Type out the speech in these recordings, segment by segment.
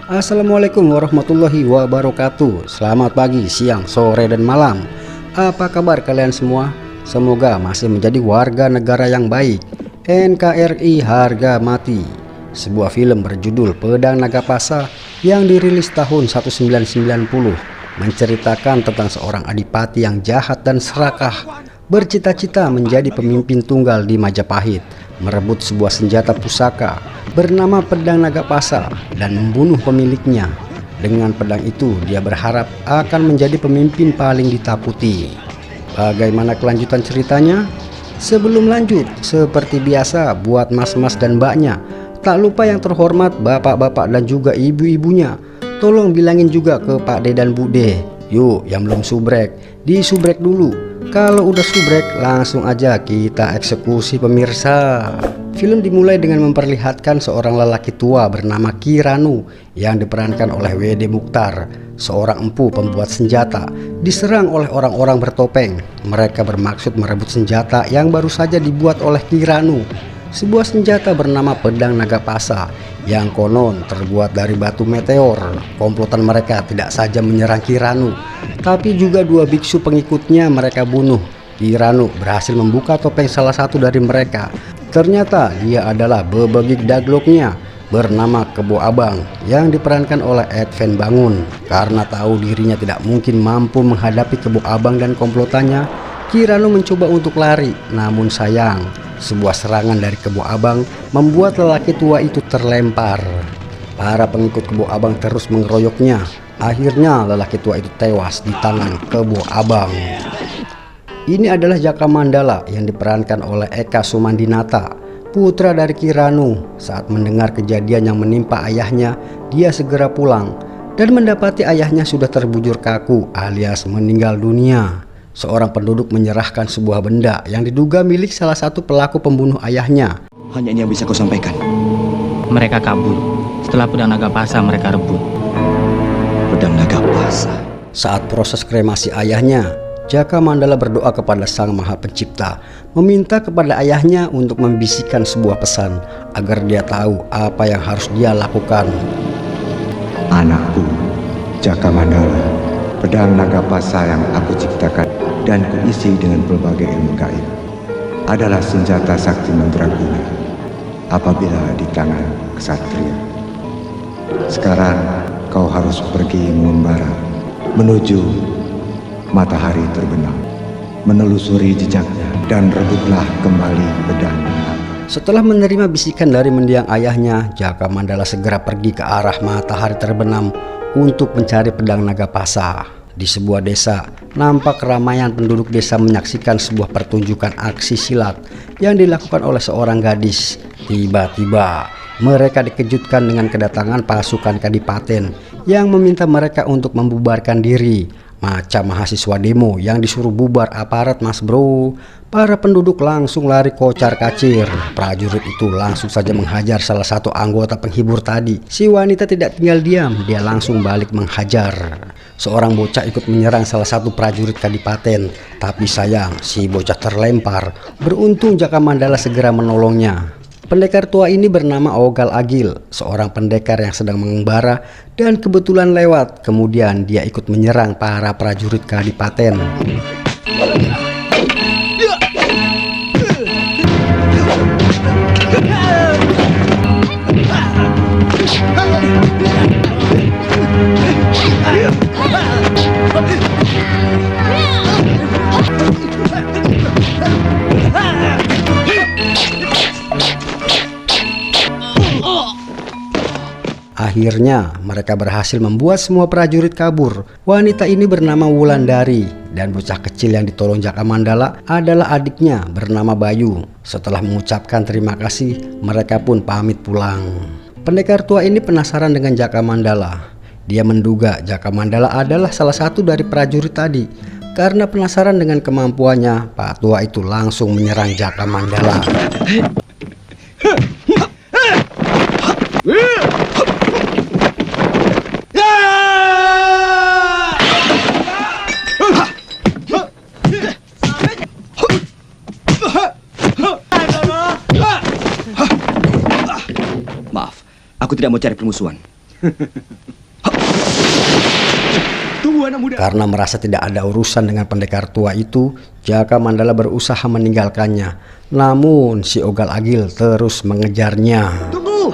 Assalamualaikum warahmatullahi wabarakatuh. Selamat pagi, siang, sore, dan malam. Apa kabar kalian semua? Semoga masih menjadi warga negara yang baik. NKRI harga mati. Sebuah film berjudul Pedang Nagapasa yang dirilis tahun 1990 menceritakan tentang seorang adipati yang jahat dan serakah, bercita-cita menjadi pemimpin tunggal di Majapahit, merebut sebuah senjata pusaka bernama Pedang Nagapasa dan membunuh pemiliknya. Dengan pedang itu dia berharap akan menjadi pemimpin paling ditakuti. Bagaimana kelanjutan ceritanya? Sebelum lanjut, seperti biasa buat mas-mas dan mbaknya, tak lupa yang terhormat bapak-bapak dan juga ibu-ibunya, tolong bilangin juga ke Pak De dan Bu De. Yuk, yang belum subrek, disubrek dulu. Kalau udah subrek, langsung aja kita eksekusi pemirsa. Film dimulai dengan memperlihatkan seorang lelaki tua bernama Kiranu yang diperankan oleh W.D. Mukhtar, seorang empu pembuat senjata, diserang oleh orang-orang bertopeng. Mereka bermaksud merebut senjata yang baru saja dibuat oleh Kiranu, sebuah senjata bernama Pedang Nagapasa yang konon terbuat dari batu meteor. Komplotan mereka tidak saja menyerang Kiranu, tapi juga dua biksu pengikutnya mereka bunuh. Kiranu berhasil membuka topeng salah satu dari mereka. Ternyata dia adalah bebegik dagloknya bernama Kebo Abang yang diperankan oleh Edven Bangun. Karena tahu dirinya tidak mungkin mampu menghadapi Kebo Abang dan komplotannya, Kiranu mencoba untuk lari. Namun sayang, sebuah serangan dari Kebo Abang membuat lelaki tua itu terlempar. Para pengikut Kebo Abang terus mengeroyoknya. Akhirnya lelaki tua itu tewas di tangan Kebo Abang. Ini adalah Jaka Mandala yang diperankan oleh Eka Sumandinata, putra dari Kiranu. Saat mendengar kejadian yang menimpa ayahnya, dia segera pulang dan mendapati ayahnya sudah terbujur kaku alias meninggal dunia. Seorang penduduk menyerahkan sebuah benda yang diduga milik salah satu pelaku pembunuh ayahnya. Hanya ini yang bisa kau sampaikan. Mereka kabur setelah pedang Nagapasa mereka rebut. Pedang Nagapasa. Saat proses kremasi ayahnya, Jaka Mandala berdoa kepada Sang Maha Pencipta, meminta kepada ayahnya untuk membisikkan sebuah pesan agar dia tahu apa yang harus dia lakukan. Anakku, Jaka Mandala, pedang Nagapasa yang aku ciptakan dan kuisi dengan berbagai ilmu gaib adalah senjata sakti mandraguna apabila di tangan ksatria. Sekarang kau harus pergi mengembara menuju matahari terbenam, menelusuri jejaknya dan rebutlah kembali pedang. Setelah menerima bisikan dari mendiang ayahnya, Jaka Mandala segera pergi ke arah matahari terbenam untuk mencari pedang Nagapasa. Di sebuah desa, nampak keramaian penduduk desa menyaksikan sebuah pertunjukan aksi silat yang dilakukan oleh seorang gadis. Tiba-tiba mereka dikejutkan dengan kedatangan pasukan kadipaten yang meminta mereka untuk membubarkan diri. Macam mahasiswa demo yang disuruh bubar aparat, mas bro. Para penduduk langsung lari kocar kacir. Prajurit itu langsung saja menghajar salah satu anggota penghibur tadi. Si wanita tidak tinggal diam, dia langsung balik menghajar. Seorang bocah ikut menyerang salah satu prajurit kadipaten, tapi sayang si bocah terlempar. Beruntung Jaka Mandala segera menolongnya. Pendekar tua ini bernama Ogal Agil, seorang pendekar yang sedang mengembara dan kebetulan lewat. Kemudian dia ikut menyerang para prajurit kadipaten. Akhirnya mereka berhasil membuat semua prajurit kabur. Wanita ini bernama Wulandari dan bocah kecil yang ditolong Jaka Mandala adalah adiknya bernama Bayu. Setelah mengucapkan terima kasih, mereka pun pamit pulang. Pendekar tua ini penasaran dengan Jaka Mandala. Dia menduga Jaka Mandala adalah salah satu dari prajurit tadi. Karena penasaran dengan kemampuannya, Pak tua itu langsung menyerang Jaka Mandala. Maaf, aku tidak mau cari permusuhan. Tunggu anak muda. Karena merasa tidak ada urusan dengan pendekar tua itu, Jaka Mandala berusaha meninggalkannya. Namun si Ogal Agil terus mengejarnya. Tunggu.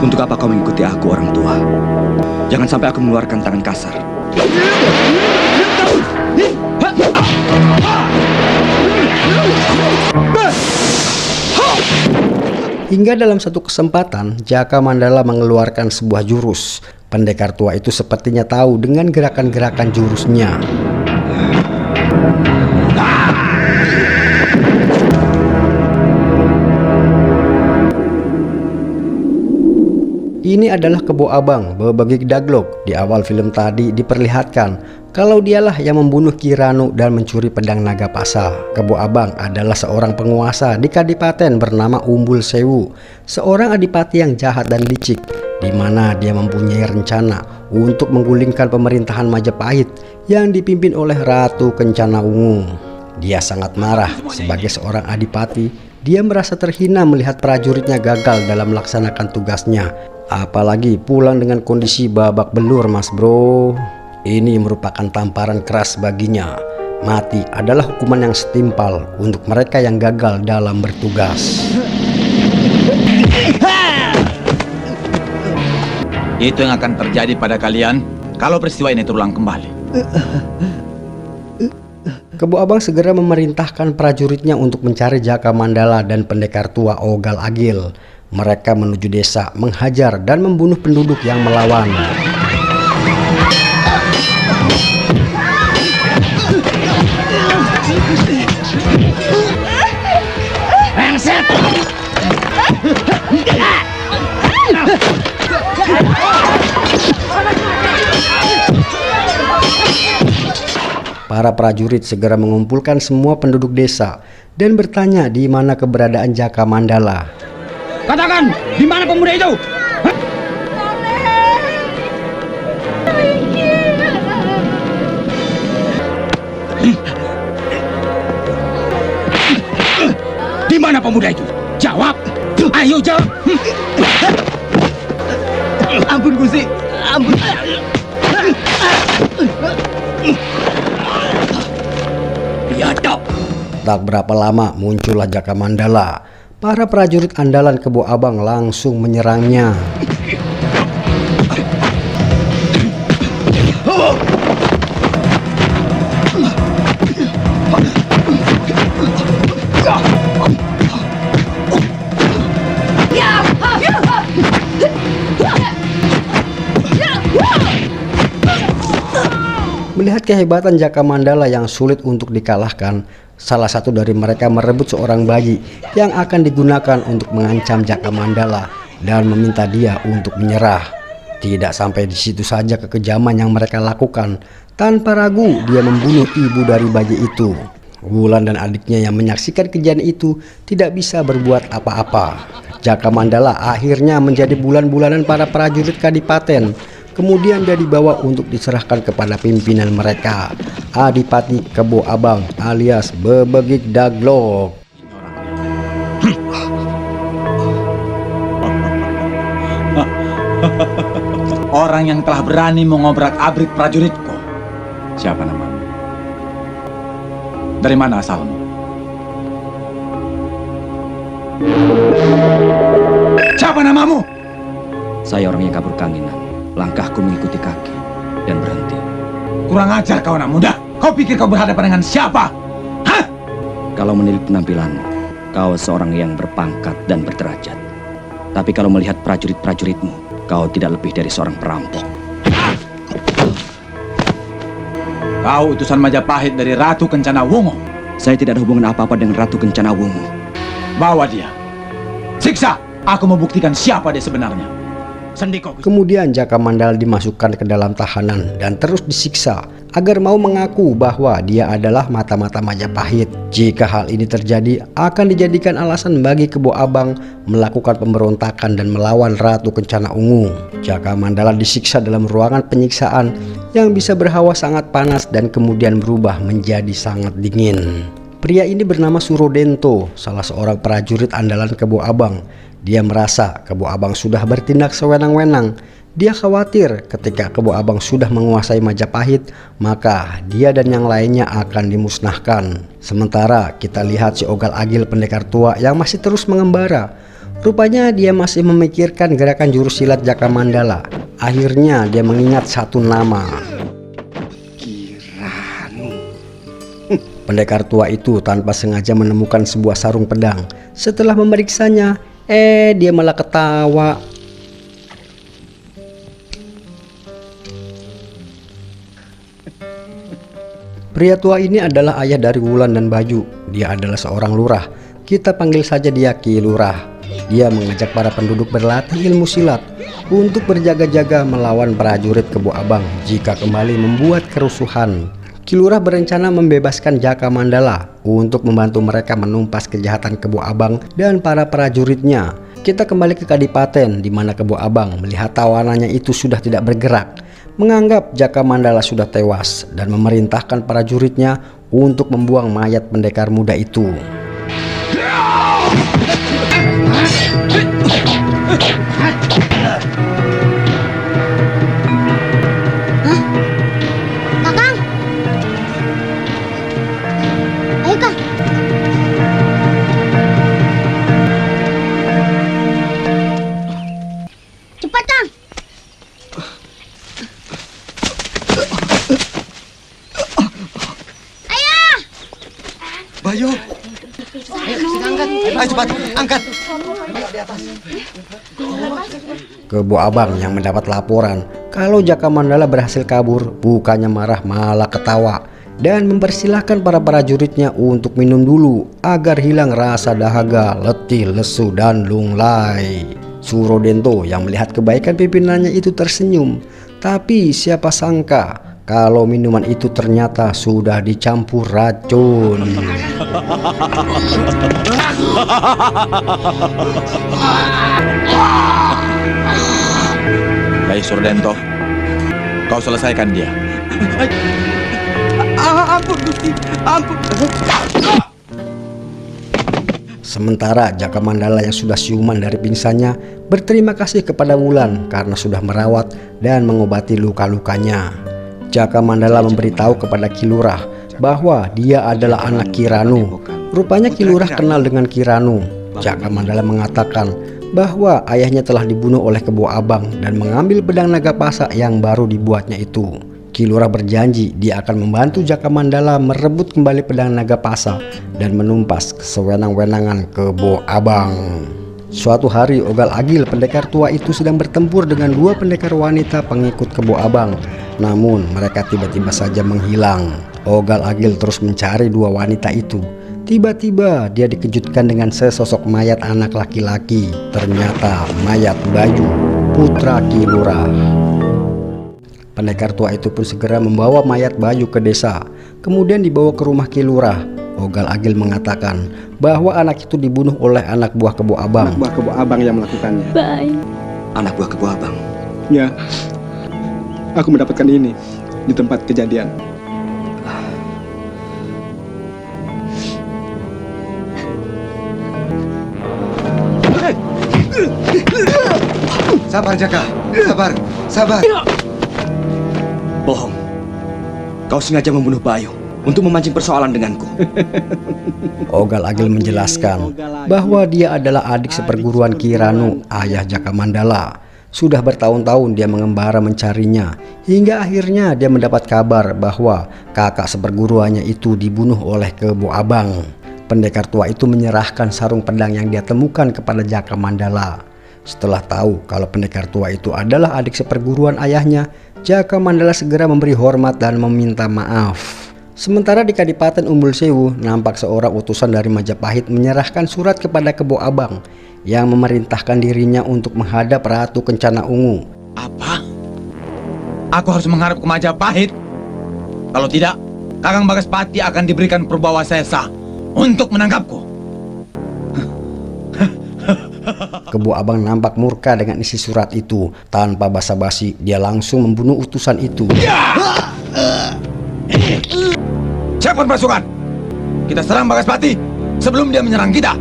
Untuk apa kau mengikuti aku, orang tua? Jangan sampai aku mengeluarkan tangan kasar. Hingga dalam satu kesempatan, Jaka Mandala mengeluarkan sebuah jurus. Pendekar tua itu sepertinya tahu dengan gerakan-gerakan jurusnya. Ini adalah Kebo Abang, Bebegik Daglok. Di awal film tadi diperlihatkan kalau dialah yang membunuh Ki Ranu dan mencuri pedang Nagapasa. Kebo Abang adalah seorang penguasa di Kadipaten bernama Umbul Sewu, seorang adipati yang jahat dan licik, di mana dia mempunyai rencana untuk menggulingkan pemerintahan Majapahit yang dipimpin oleh Ratu Kencana Ungu. Dia sangat marah sebagai seorang adipati. Dia merasa terhina melihat prajuritnya gagal dalam melaksanakan tugasnya. Apalagi pulang dengan kondisi babak belur, mas bro. Ini merupakan tamparan keras baginya. Mati adalah hukuman yang setimpal untuk mereka yang gagal dalam bertugas. Itu yang akan terjadi pada kalian kalau peristiwa ini terulang kembali. Kebo Abang segera memerintahkan prajuritnya untuk mencari Jaka Mandala dan pendekar tua Ogal Agil. Mereka menuju desa, menghajar dan membunuh penduduk yang melawan. Para prajurit segera mengumpulkan semua penduduk desa dan bertanya di mana keberadaan Jaka Mandala. Katakan, di mana pemuda itu? Di mana pemuda itu? Jawab! Ayo jawab! Ampun Gusti, ampun. Biadab! Tak berapa lama muncullah Jaka Mandala. Para prajurit andalan Kebo Abang langsung menyerangnya. Melihat kehebatan Jaka Mandala yang sulit untuk dikalahkan, salah satu dari mereka merebut seorang bayi yang akan digunakan untuk mengancam Jaka Mandala dan meminta dia untuk menyerah. Tidak sampai di situ saja kekejaman yang mereka lakukan. Tanpa ragu dia membunuh ibu dari bayi itu. Wulan dan adiknya yang menyaksikan kejadian itu tidak bisa berbuat apa-apa. Jaka Mandala akhirnya menjadi bulan-bulanan para prajurit Kadipaten. Kemudian dia dibawa untuk diserahkan kepada pimpinan mereka, Adipati Kebo Abang alias Bebegik Daglok. Orang yang telah berani mengobrak-abrik prajuritku. Siapa namamu? Dari mana asalmu? Siapa namamu? Saya orang yang kabur kanginan. Langkahku mengikuti kaki dan berhenti. Kurang ajar kau anak muda. Kau pikir kau berhadapan dengan siapa? Hah? Kalau menilik penampilanmu, kau seorang yang berpangkat dan berderajat. Tapi kalau melihat prajurit-prajuritmu, kau tidak lebih dari seorang perampok. Kau utusan Majapahit dari Ratu Kencana Wungu. Saya tidak ada hubungan apa-apa dengan Ratu Kencana Wungu. Bawa dia. Siksa. Aku membuktikan siapa dia sebenarnya. Sendiko. Kemudian Jaka Mandala dimasukkan ke dalam tahanan dan terus disiksa agar mau mengaku bahwa dia adalah mata-mata Majapahit. Jika hal ini terjadi, akan dijadikan alasan bagi Kebo Abang melakukan pemberontakan dan melawan Ratu Kencana Ungu. Jaka Mandala disiksa dalam ruangan penyiksaan yang bisa berhawa sangat panas dan kemudian berubah menjadi sangat dingin. Pria ini bernama Surodento, salah seorang prajurit andalan Kebo Abang. Dia merasa Kebo Abang sudah bertindak sewenang-wenang. Dia khawatir ketika Kebo Abang sudah menguasai Majapahit, maka dia dan yang lainnya akan dimusnahkan. Sementara kita lihat si Ogal Agil pendekar tua yang masih terus mengembara. Rupanya dia masih memikirkan gerakan jurus silat Jaka Mandala. Akhirnya dia mengingat satu nama. Pendekar tua itu tanpa sengaja menemukan sebuah sarung pedang. Setelah memeriksanya, dia malah ketawa. Pria tua ini adalah ayah dari Wulan dan Bayu. Dia adalah seorang lurah. Kita panggil saja dia Ki Lurah. Dia mengajak para penduduk berlatih ilmu silat untuk berjaga-jaga melawan prajurit Kebo Abang jika kembali membuat kerusuhan. Ki Lurah berencana membebaskan Jaka Mandala untuk membantu mereka menumpas kejahatan Kebo Abang dan para prajuritnya. Kita kembali ke Kadipaten di mana Kebo Abang melihat tawanannya itu sudah tidak bergerak, menganggap Jaka Mandala sudah tewas dan memerintahkan prajuritnya untuk membuang mayat pendekar muda itu. Kakang, ayo Kang. Cepat Kang. Ayah. Bayu, ayo cepat, angkat. Kebo Abang yang mendapat laporan kalau Jaka Mandala berhasil kabur, bukannya marah malah ketawa dan mempersilahkan para prajuritnya untuk minum dulu agar hilang rasa dahaga, letih, lesu, dan lunglai. Surodento yang melihat kebaikan pimpinannya itu tersenyum, tapi siapa sangka kalau minuman itu ternyata sudah dicampur racun. Baik Surodento, kau selesaikan dia. Ampun Gusti, ampun. Sementara Jaka Mandala yang sudah siuman dari pingsannya berterima kasih kepada Wulan karena sudah merawat dan mengobati luka-lukanya. Jaka Mandala memberitahu kepada Ki Lurah bahwa dia adalah anak Ki Ranu. Rupanya Ki Lurah kenal dengan Ki Ranu. Jaka Mandala mengatakan bahwa ayahnya telah dibunuh oleh Kebo Abang dan mengambil pedang Nagapasa yang baru dibuatnya itu. Ki Lurah berjanji dia akan membantu Jaka Mandala merebut kembali pedang Nagapasa dan menumpas kesewenang-wenangan Kebo Abang. Suatu hari Ogal Agil pendekar tua itu sedang bertempur dengan dua pendekar wanita pengikut Kebo Abang. Namun mereka tiba-tiba saja menghilang. Ogal Agil terus mencari dua wanita itu. Tiba-tiba dia dikejutkan dengan sesosok mayat anak laki-laki. Ternyata mayat Bayu, putra Ki Lurah. Pendekar tua itu pun segera membawa mayat Bayu ke desa, kemudian dibawa ke rumah Ki Lurah. Ogal Agil mengatakan bahwa anak itu dibunuh oleh anak buah Kebo Abang. Anak buah Kebo Abang yang melakukannya. Anak buah Kebo Abang. Ya, aku mendapatkan ini di tempat kejadian. Sabar Jaka, sabar. Bohong. Kau sengaja membunuh Bayu untuk memancing persoalan denganku. Ogal Agil menjelaskan bahwa dia adalah adik seperguruan Ki Ranu, ayah Jaka Mandala. Sudah bertahun-tahun dia mengembara mencarinya, hingga akhirnya dia mendapat kabar bahwa kakak seperguruannya itu dibunuh oleh Kebo Abang. Pendekar tua itu menyerahkan sarung pedang yang dia temukan kepada Jaka Mandala. Setelah tahu kalau pendekar tua itu adalah adik seperguruan ayahnya, Jaka Mandala segera memberi hormat dan meminta maaf. Sementara di Kadipaten Umbul Sewu, nampak seorang utusan dari Majapahit menyerahkan surat kepada Kebo Abang yang memerintahkan dirinya untuk menghadap Ratu Kencana Ungu. Apa? Aku harus menghadap ke Majapahit? Kalau tidak, Kakang Bagaspati akan diberikan Purbawa Sesa untuk menangkapku. Kebo Abang nampak murka dengan isi surat itu. Tanpa basa-basi, dia langsung membunuh utusan itu. Siapkan pasukan. Kita serang Bagaspati sebelum dia menyerang kita.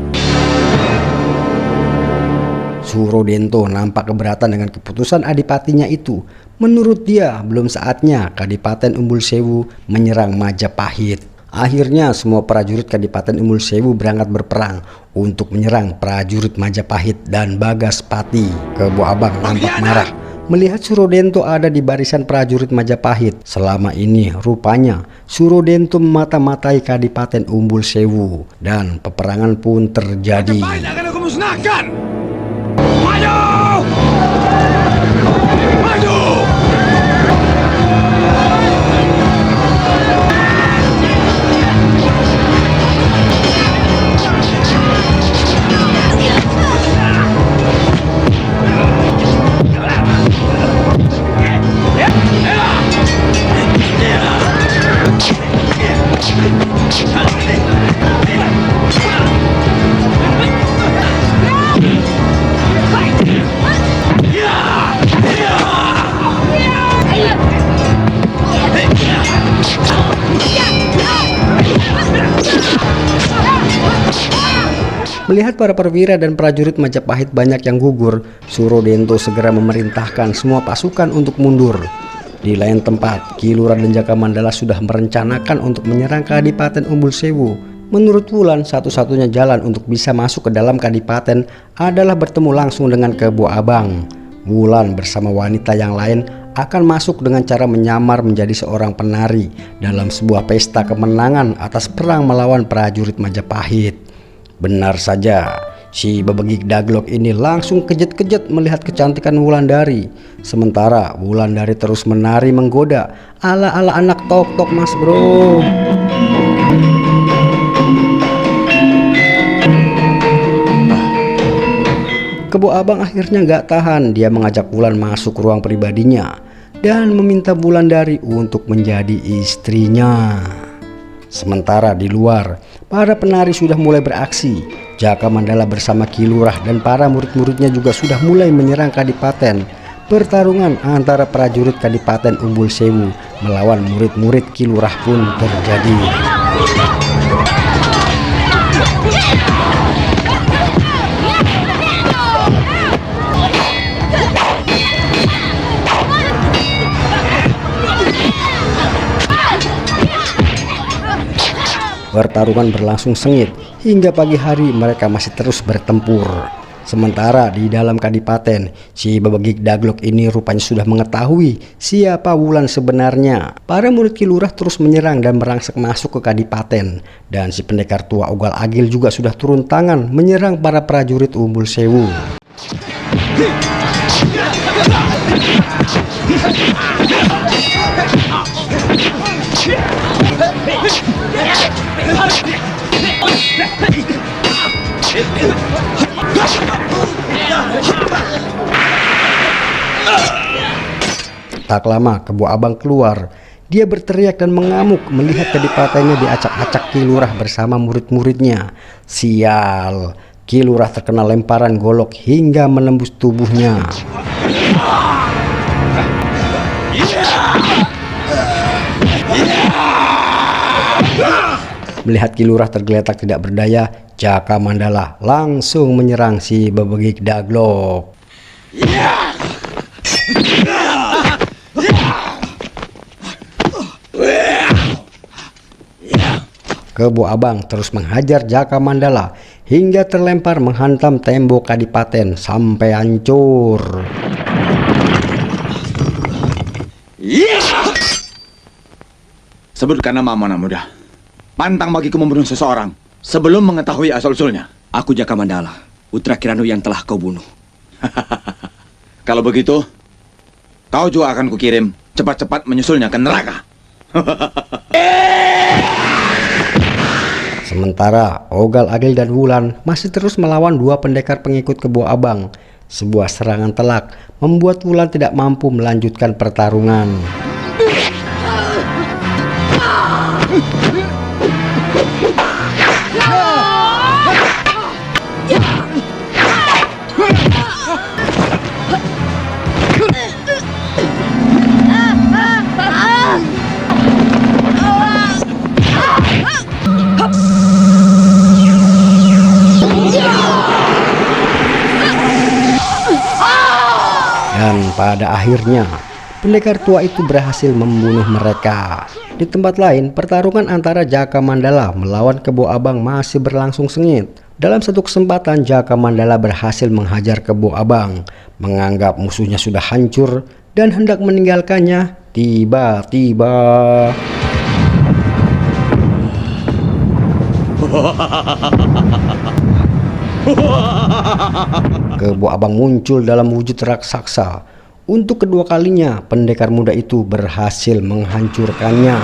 Surodento nampak keberatan dengan keputusan adipatinya itu. Menurut dia, belum saatnya Kadipaten Umbul Sewu menyerang Majapahit. Akhirnya semua prajurit Kadipaten Umbul Sewu berangkat berperang untuk menyerang prajurit Majapahit dan Bagaspati. Kebo Abang nampak marah melihat Surodento ada di barisan prajurit Majapahit. Selama ini rupanya Surodento memata-matai Kadipaten Umbul Sewu dan peperangan pun terjadi. Akan aku musnahkan. Maju! Maju! Melihat para perwira dan prajurit Majapahit banyak yang gugur, Surodento segera memerintahkan semua pasukan untuk mundur. Di lain tempat, Ki Lurah dan Jaka Mandala sudah merencanakan untuk menyerang Kadipaten Umbul Sewu. Menurut Wulan, satu-satunya jalan untuk bisa masuk ke dalam Kadipaten adalah bertemu langsung dengan Kebo Abang. Wulan bersama wanita yang lain akan masuk dengan cara menyamar menjadi seorang penari dalam sebuah pesta kemenangan atas perang melawan prajurit Majapahit. Benar saja, si Babegik Daglok ini langsung kejut-kejut melihat kecantikan Wulandari. Sementara Wulandari terus menari menggoda ala-ala anak tok-tok mas bro. Kebo Abang akhirnya gak tahan, dia mengajak Wulan masuk ruang pribadinya dan meminta Wulandari untuk menjadi istrinya. Sementara di luar, para penari sudah mulai beraksi. Jaka Mandala bersama Ki Lurah dan para murid-muridnya juga sudah mulai menyerang Kadipaten. Pertarungan antara prajurit Kadipaten Umbul Sewu melawan murid-murid Ki Lurah pun terjadi. Pertarungan berlangsung sengit hingga pagi hari mereka masih terus bertempur. Sementara di dalam Kadipaten, si Babegik Daglok ini rupanya sudah mengetahui siapa Wulan sebenarnya. Para murid Ki Lurah terus menyerang dan merangsek masuk ke Kadipaten, dan si pendekar tua Ogal Agil juga sudah turun tangan menyerang para prajurit Umbul Sewu. Tak lama Kebo Abang keluar. Dia berteriak dan mengamuk melihat Kadipatennya diacak-acak Ki Lurah bersama murid-muridnya. Sial, Ki Lurah terkena lemparan golok hingga menembus tubuhnya. Melihat Ki Lurah tergeletak tidak berdaya, Jaka Mandala langsung menyerang si Babegik Daglok. Kebo Abang terus menghajar Jaka Mandala hingga terlempar menghantam tembok Kadipaten sampai hancur. Sebutkan nama anak muda. Pantang bagiku membunuh seseorang sebelum mengetahui asal-usulnya. Aku Jaka Mandala, putra Kiranu yang telah kau bunuh. Kalau begitu, kau juga akan kukirim cepat-cepat menyusulnya ke neraka. Sementara Ogal Agil dan Wulan masih terus melawan dua pendekar pengikut Kebo Abang. Sebuah serangan telak membuat Wulan tidak mampu melanjutkan pertarungan. Pada akhirnya, pendekar tua itu berhasil membunuh mereka. Di tempat lain, pertarungan antara Jaka Mandala melawan Kebo Abang masih berlangsung sengit. Dalam satu kesempatan, Jaka Mandala berhasil menghajar Kebo Abang. Menganggap musuhnya sudah hancur dan hendak meninggalkannya, tiba-tiba Kebo Abang muncul dalam wujud raksasa. Untuk kedua kalinya, pendekar muda itu berhasil menghancurkannya.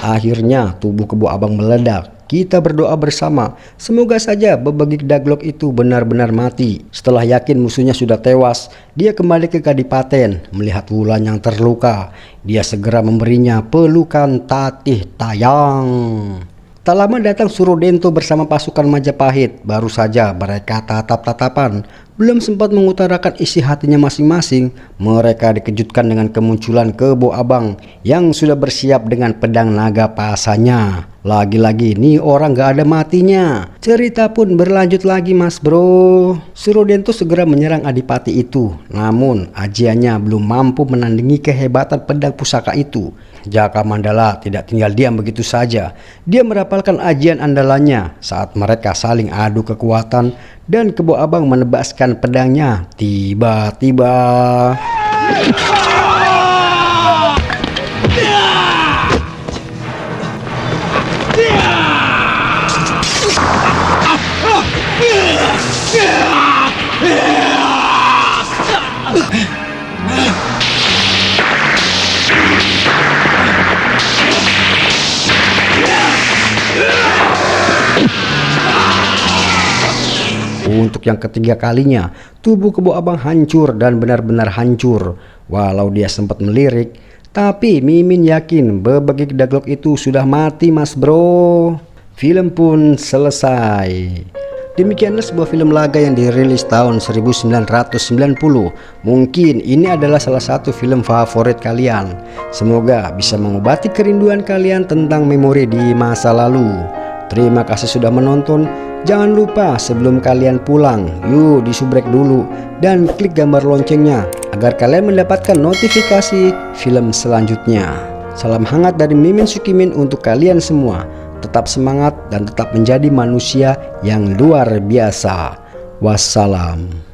Akhirnya tubuh Kebo Abang meledak. Kita berdoa bersama, semoga saja Bebegik Daglok itu benar-benar mati. Setelah yakin musuhnya sudah tewas, dia kembali ke Kadipaten. Melihat Wulan yang terluka, dia segera memberinya pelukan tatih tayang. Tak lama datang Surodento bersama pasukan Majapahit. Baru saja mereka tatap-tatapan, belum sempat mengutarakan isi hatinya masing-masing, mereka dikejutkan dengan kemunculan Kebo Abang yang sudah bersiap dengan pedang naga pasanya. Lagi-lagi nih orang gak ada matinya. Cerita pun berlanjut lagi mas bro. Surodento segera menyerang adipati itu, namun ajiannya belum mampu menandingi kehebatan pedang pusaka itu. Jaka Mandala tidak tinggal diam begitu saja. Dia merapalkan ajian andalannya. Saat mereka saling adu kekuatan dan Kebo Abang menebaskan pedangnya, tiba-tiba untuk yang ketiga kalinya, tubuh Kebo Abang hancur dan benar-benar hancur. Walau dia sempat melirik, tapi Mimin yakin Bebegik Daglok itu sudah mati mas bro. Film pun selesai. Demikianlah sebuah film laga yang dirilis tahun 1990. Mungkin ini adalah salah satu film favorit kalian. Semoga bisa mengobati kerinduan kalian tentang memori di masa lalu. Terima kasih sudah menonton. Jangan lupa sebelum kalian pulang, yuk disubrek dulu dan klik gambar loncengnya agar kalian mendapatkan notifikasi film selanjutnya. Salam hangat dari Mimin Sukimin untuk kalian semua. Tetap semangat dan tetap menjadi manusia yang luar biasa. Wassalam.